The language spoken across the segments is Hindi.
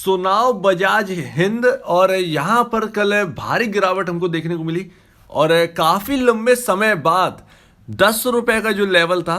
सुनाओ बजाज हिंद। और यहाँ पर कल भारी गिरावट हमको देखने को मिली और काफ़ी लंबे समय बाद 10 रुपए का जो लेवल था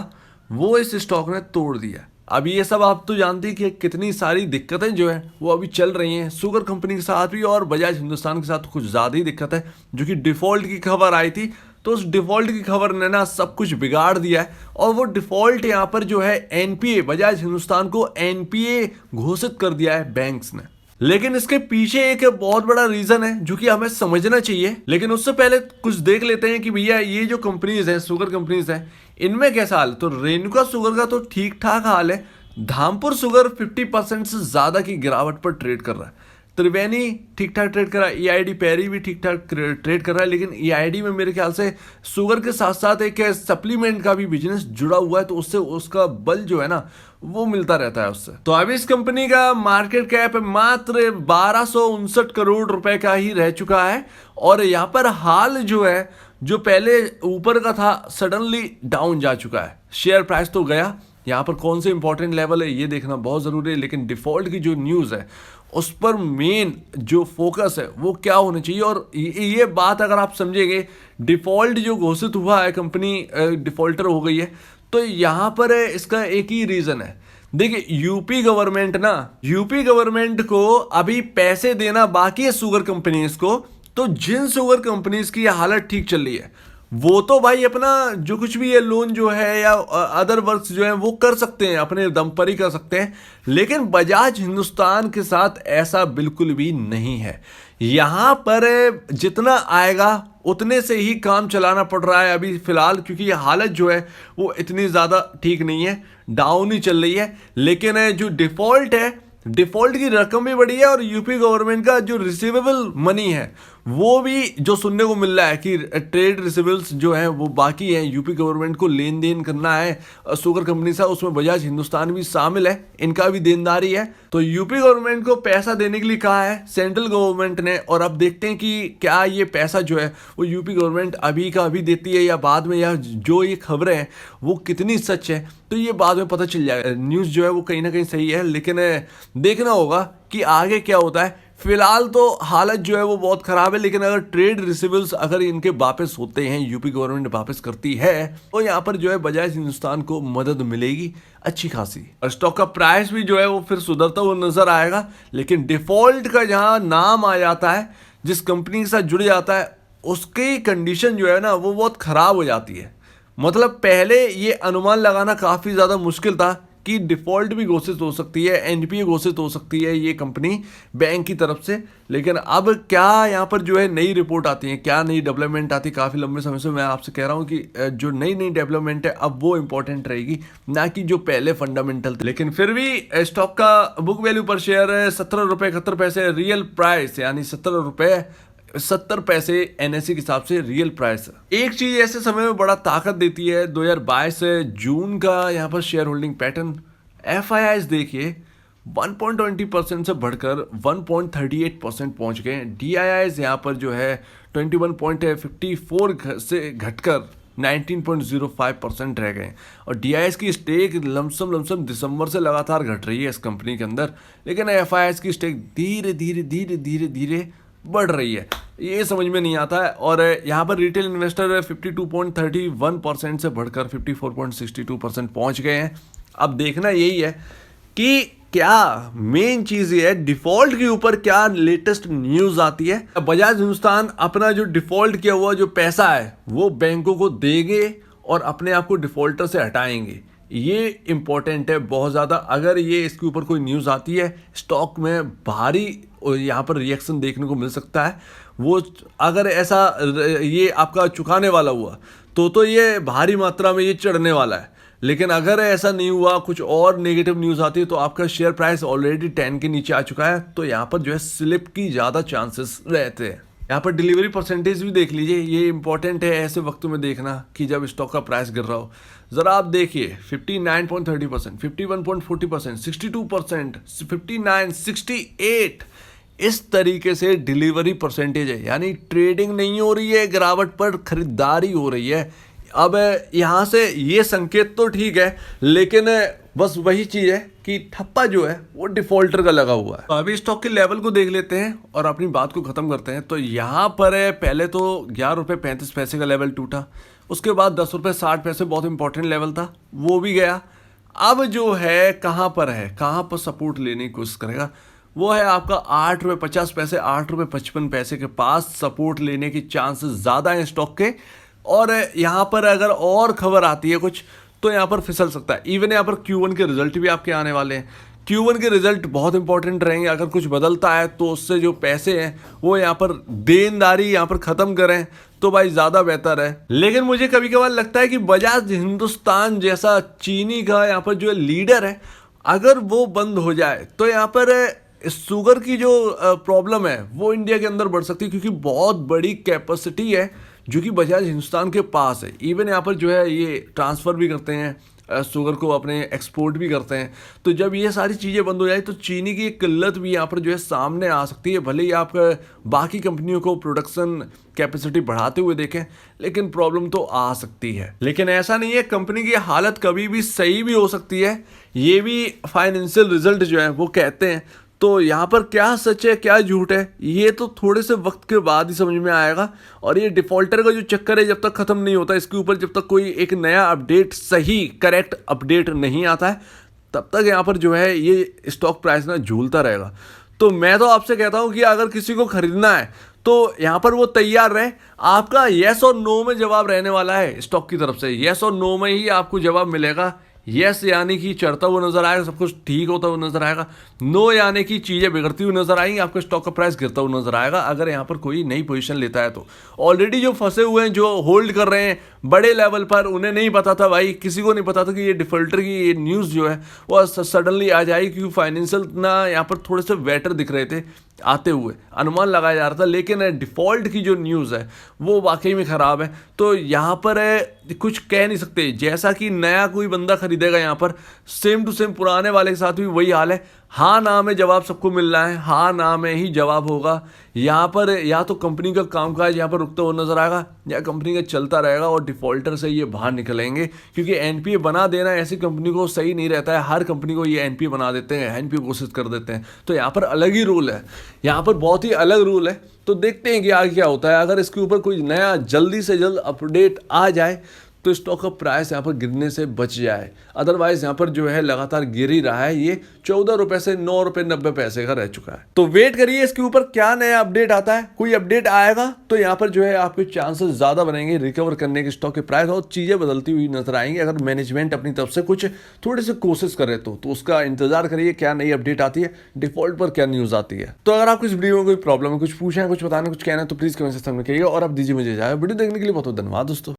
वो इस स्टॉक ने तोड़ दिया। अब ये सब आप तो जानते हैं कि कितनी सारी दिक्कतें जो है वो अभी चल रही हैं शुगर कंपनी के साथ भी और बजाज हिंदुस्तान के साथ कुछ ज़्यादा ही दिक्कत है। जो कि डिफ़ॉल्ट की खबर आई थी तो उस डिफ़ॉल्ट की खबर ने ना सब कुछ बिगाड़ दिया है और वो डिफ़ॉल्ट यहाँ पर जो है एनपीए, बजाज हिंदुस्तान को एनपीए घोषित कर दिया है बैंक्स ने। लेकिन इसके पीछे एक बहुत बड़ा रीजन है जो कि हमें समझना चाहिए। लेकिन उससे पहले कुछ देख लेते हैं कि भैया ये जो कंपनीज हैं, शुगर कंपनीज हैं, इनमें कैसा हाल। तो रेणुका शुगर का तो ठीक ठाक हाल है। धामपुर शुगर 50% से ज्यादा की गिरावट पर ट्रेड कर रहा है। त्रिवेणी ठीक ठाक ट्रेड कर रहा है। ईआईडी पैरी भी ठीक ठाक ट्रेड कर रहा है। लेकिन ईआईडी में मेरे ख्याल से शुगर के साथ साथ एक सप्लीमेंट का भी बिजनेस जुड़ा हुआ है, तो उससे उसका बल जो है ना वो मिलता रहता है उससे। तो अभी इस कंपनी का मार्केट कैप मात्र 1259 करोड़ रुपए का ही रह चुका है। और यहाँ पर हाल जो है, जो पहले ऊपर का था सडनली डाउन जा चुका है। शेयर प्राइस तो गया। यहाँ पर कौन से इंपॉर्टेंट लेवल है ये देखना बहुत ज़रूरी है। लेकिन डिफ़ॉल्ट की जो न्यूज़ है उस पर मेन जो फोकस है वो क्या होना चाहिए। और ये बात अगर आप समझेंगे, डिफ़ॉल्ट जो घोषित हुआ है, कंपनी डिफ़ॉल्टर हो गई है, तो यहाँ पर इसका एक ही रीज़न है। देखिए यूपी गवर्नमेंट को अभी पैसे देना बाकी है शुगर कंपनीज को। तो जिन शुगर कंपनीज की हालत ठीक चल रही है वो तो भाई अपना जो कुछ भी है लोन जो है या अदर वर्क्स जो है वो कर सकते हैं, अपने दम पर ही कर सकते हैं। लेकिन बजाज हिंदुस्तान के साथ ऐसा बिल्कुल भी नहीं है। यहाँ पर जितना आएगा उतने से ही काम चलाना पड़ रहा है अभी फिलहाल, क्योंकि ये हालत जो है वो इतनी ज़्यादा ठीक नहीं है, डाउन ही चल रही है। लेकिन जो डिफ़ॉल्ट है, डिफ़ॉल्ट की रकम भी बढ़ी है और यूपी गवर्नमेंट का जो रिसीवेबल मनी है वो भी जो सुनने को मिल रहा है कि ट्रेड रिसीवेबल्स जो हैं वो बाकी हैं, यूपी गवर्नमेंट को लेन देन करना है शुगर कंपनी से, उसमें बजाज हिंदुस्तान भी शामिल है, इनका भी देनदारी है। तो यूपी गवर्नमेंट को पैसा देने के लिए कहा है सेंट्रल गवर्नमेंट ने। और अब देखते हैं कि क्या ये पैसा जो है वो यूपी गवर्नमेंट अभी का अभी देती है या बाद में, या जो ये खबरें हैं वो कितनी सच है तो ये बाद में पता चल जाएगा। न्यूज़ जो है वो कहीं ना कहीं सही है, लेकिन देखना होगा कि आगे क्या होता है। फिलहाल तो हालत जो है वो बहुत खराब है। लेकिन अगर ट्रेड रिसीवेबल्स अगर इनके वापस होते हैं, यूपी गवर्नमेंट वापस करती है, तो यहाँ पर जो है बजाज हिंदुस्तान को मदद मिलेगी अच्छी खासी। और स्टॉक का प्राइस भी जो है वो फिर सुधरता हुआ नजर आएगा। लेकिन डिफॉल्ट का जहाँ नाम आ जाता है, जिस कंपनी के साथ जुड़ जाता है, उसकी कंडीशन जो है ना वो बहुत खराब हो जाती है। मतलब पहले ये अनुमान लगाना काफ़ी ज़्यादा मुश्किल था कि डिफ़ॉल्ट भी घोषित हो सकती है, एनपीए घोषित हो सकती है ये कंपनी बैंक की तरफ से। लेकिन अब क्या यहाँ पर जो है नई रिपोर्ट आती है, क्या नई डेवलपमेंट आती है, काफ़ी लंबे समय से मैं आपसे कह रहा हूँ कि जो नई नई डेवलपमेंट है अब वो इंपॉर्टेंट रहेगी, ना कि जो पहले फंडामेंटल थे। लेकिन फिर भी स्टॉक का बुक वैल्यू पर शेयर 17 रुपये 71 पैसे, रियल प्राइस यानी 17 रुपये 70 पैसे एनएससी के हिसाब से रियल प्राइस है। एक चीज ऐसे समय में बड़ा ताकत देती है 2022 जून का यहाँ पर शेयर होल्डिंग पैटर्न। एफआईआईज देखिए 1.20% से बढ़कर 1.38% पहुंच गए। डीआईआईज यहाँ पर जो है 21.54 से घटकर 19.05% रह गए। और डीआईएस की स्टेक लमसम दिसंबर से लगातार घट रही है इस कंपनी के अंदर। लेकिन एफआईआईज की स्टेक धीरे धीरे बढ़ रही है, ये समझ में नहीं आता है। और यहाँ पर रिटेल इन्वेस्टर 52.31% से बढ़कर 54.62% पहुँच गए हैं। अब देखना यही है कि क्या मेन चीज़ ये है डिफ़ॉल्ट के ऊपर क्या लेटेस्ट न्यूज़ आती है। बजाज हिंदुस्तान अपना जो डिफ़ॉल्ट किया हुआ जो पैसा है वो बैंकों को देंगे और अपने आप को डिफ़ॉल्टर से हटाएंगे, ये इंपॉर्टेंट है बहुत ज़्यादा। अगर ये इसके ऊपर कोई न्यूज़ आती है स्टॉक में भारी यहाँ पर रिएक्शन देखने को मिल सकता है। वो अगर ऐसा ये आपका चुकाने वाला हुआ तो ये भारी मात्रा में ये चढ़ने वाला है। लेकिन अगर ऐसा नहीं हुआ, कुछ और नेगेटिव न्यूज़ आती है तो आपका शेयर प्राइस ऑलरेडी 10 के नीचे आ चुका है, तो यहाँ पर जो है स्लिप की ज़्यादा चांसेस रहते हैं। यहाँ पर डिलीवरी परसेंटेज भी देख लीजिए, ये इंपॉर्टेंट है ऐसे वक्त में देखना कि जब स्टॉक का प्राइस गिर रहा हो। ज़रा आप देखिए 59.30%, 51.40%, 62%, 59, 68, इस तरीके से डिलीवरी परसेंटेज है। यानी ट्रेडिंग नहीं हो रही है, गिरावट पर खरीदारी हो रही है। अब यहाँ से ये संकेत तो ठीक है, लेकिन बस वही चीज़ है कि ठप्पा जो है वो डिफॉल्टर का लगा हुआ है। तो अभी स्टॉक के लेवल को देख लेते हैं और अपनी बात को ख़त्म करते हैं। तो यहाँ पर है, पहले तो 11 रुपये 35 पैसे का लेवल टूटा, उसके बाद 10 रुपये 60 पैसे बहुत इंपॉर्टेंट लेवल था, वो भी गया। अब जो है कहाँ पर है, कहाँ पर सपोर्ट लेने की कोशिश करेगा, वो है आपका 8 रुपये 50 पैसे, 8 रुपये 55 पैसे के पास सपोर्ट लेने की चांसेस ज़्यादा हैं स्टॉक के। और यहाँ पर अगर और खबर आती है कुछ तो यहाँ पर फिसल सकता है। इवन यहाँ पर Q1 के रिजल्ट भी आपके आने वाले हैं। Q1 के रिजल्ट बहुत इंपॉर्टेंट रहेंगे। अगर कुछ बदलता है तो उससे जो पैसे हैं वो यहाँ पर देनदारी यहाँ पर ख़त्म करें तो भाई ज़्यादा बेहतर है। लेकिन मुझे कभी कभार लगता है कि बजाज हिंदुस्तान जैसा चीनी का यहाँ पर जो लीडर है, अगर वो बंद हो जाए तो यहाँ पर शुगर की जो प्रॉब्लम है वो इंडिया के अंदर बढ़ सकती है, क्योंकि बहुत बड़ी कैपेसिटी है जो कि बजाज हिंदुस्तान के पास है। इवन यहाँ पर जो है ये ट्रांसफ़र भी करते हैं शुगर को, अपने एक्सपोर्ट भी करते हैं। तो जब ये सारी चीज़ें बंद हो जाए तो चीनी की एक किल्लत भी यहाँ पर जो है सामने आ सकती है। भले ही आप बाकी कंपनियों को प्रोडक्शन कैपेसिटी बढ़ाते हुए देखें, लेकिन प्रॉब्लम तो आ सकती है। लेकिन ऐसा नहीं है, कंपनी की हालत कभी भी सही भी हो सकती है। ये भी फाइनेंशियल रिजल्ट जो है वो कहते हैं। तो यहाँ पर क्या सच है क्या झूठ है ये तो थोड़े से वक्त के बाद ही समझ में आएगा। और ये डिफॉल्टर का जो चक्कर है जब तक ख़त्म नहीं होता, इसके ऊपर जब तक कोई एक नया अपडेट, सही करेक्ट अपडेट नहीं आता है, तब तक यहाँ पर जो है ये स्टॉक प्राइस ना झूलता रहेगा। तो मैं तो आपसे कहता हूँ कि अगर किसी को खरीदना है तो यहाँ पर वो तैयार रहे। आपका येस और नो में जवाब रहने वाला है स्टॉक की तरफ से। येस और नो में ही आपको जवाब मिलेगा। यस यानी कि चढ़ता हुआ नजर आएगा, सब कुछ ठीक होता हुआ नजर आएगा। नो यानी कि चीज़ें बिगड़ती हुई नजर आएंगी, आपका स्टॉक का प्राइस गिरता हुआ नजर आएगा। अगर यहाँ पर कोई नई पोजीशन लेता है तो ऑलरेडी जो फंसे हुए हैं, जो होल्ड कर रहे हैं बड़े लेवल पर, उन्हें नहीं पता था भाई, किसी को नहीं पता था कि ये डिफॉल्टर की ये न्यूज़ जो है वो सडनली आ जाएगी, क्योंकि फाइनेंशियल ना यहाँ पर थोड़े से वेटर दिख रहे थे आते हुए, अनुमान लगाया जा रहा था। लेकिन डिफ़ॉल्ट की जो न्यूज़ है वो वाकई में ख़राब है। तो यहाँ पर कुछ कह नहीं सकते। जैसा कि नया कोई बंदा खरीदेगा यहाँ पर, सेम टू सेम पुराने वाले के साथ भी वही हाल है। हाँ ना में जवाब सबको मिल रहा है, हाँ ना में ही जवाब होगा। यहाँ पर या तो कंपनी का कामकाज यहाँ पर रुकता हुआ नजर आएगा, या कंपनी का चलता रहेगा और डिफॉल्टर से ये बाहर निकलेंगे। क्योंकि एनपीए बना देना ऐसी कंपनी को सही नहीं रहता है। हर कंपनी को ये एनपीए बना देते हैं, एनपीए घोषित कर देते हैं। तो यहाँ पर अलग ही रूल है, यहाँ पर बहुत ही अलग रूल है। तो देखते हैं कि आगे क्या होता है। अगर इसके ऊपर कोई नया जल्दी से जल्द अपडेट आ जाए तो स्टॉक का प्राइस यहाँ पर गिरने से बच जाए। अदरवाइज यहाँ पर जो है लगातार गिर ही रहा है। ये 14 रुपए से 9 रुपए 90 पैसे का रह चुका है। तो वेट करिए इसके ऊपर क्या नया अपडेट आता है। कोई अपडेट आएगा तो यहाँ पर जो है आपके चांसेस ज़्यादा बनेंगे रिकवर करने के स्टॉक के प्राइस, और चीज़ें बदलती हुई नजर आएंगी। अगर मैनेजमेंट अपनी तरफ से कुछ थोड़ी सी कोशिश करे तो उसका इंतजार करिए क्या नई अपडेट आती है, डिफॉल्ट पर क्या न्यूज़ आती है। तो अगर आपको इस वीडियो में कोई प्रॉब्लम है, कुछ पूछना है, कुछ बताना, कुछ कहना है तो प्लीज़ कमेंट सेक्शन में कहिएगा। और आप दीजिए मुझे जाए। वीडियो देखने के लिए बहुत बहुत धन्यवाद दोस्तों।